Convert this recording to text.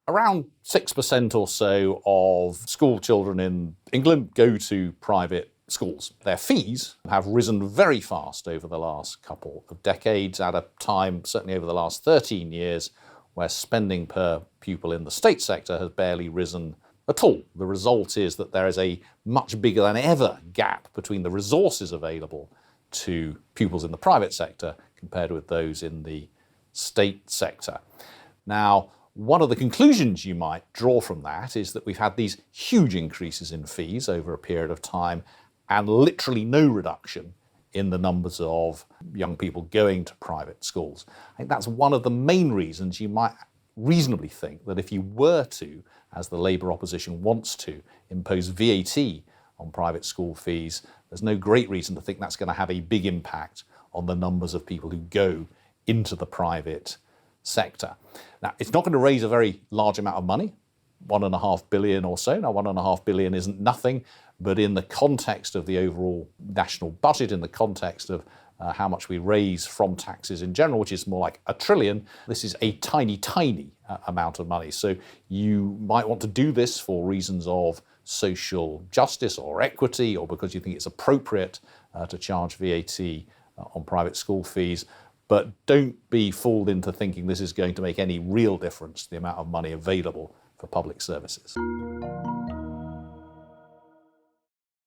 Around 6% or so of school children in England go to private schools. Their fees have risen very fast over the last couple of decades, at a time, certainly over the last 13 years, where spending per pupil in the state sector has barely risen at all. The result is that there is a much bigger than ever gap between the resources available to pupils in the private sector compared with those in the state sector. Now, one of the conclusions you might draw from that is that we've had these huge increases in fees over a period of time and literally no reduction in the numbers of young people going to private schools. I think that's one of the main reasons you might reasonably think that if you were to, as the Labour opposition wants to, impose VAT on private school fees, there's no great reason to think that's going to have a big impact on the numbers of people who go into the private sector. Now, it's not going to raise a very large amount of money, 1.5 billion or so. Now, 1.5 billion isn't nothing, but in the context of the overall national budget, in the context of how much we raise from taxes in general, which is more like $1 trillion, this is a tiny, tiny amount of money. So you might want to do this for reasons of social justice or equity, or because you think it's appropriate to charge VAT on private school fees. But don't be fooled into thinking this is going to make any real difference to the amount of money available for public services.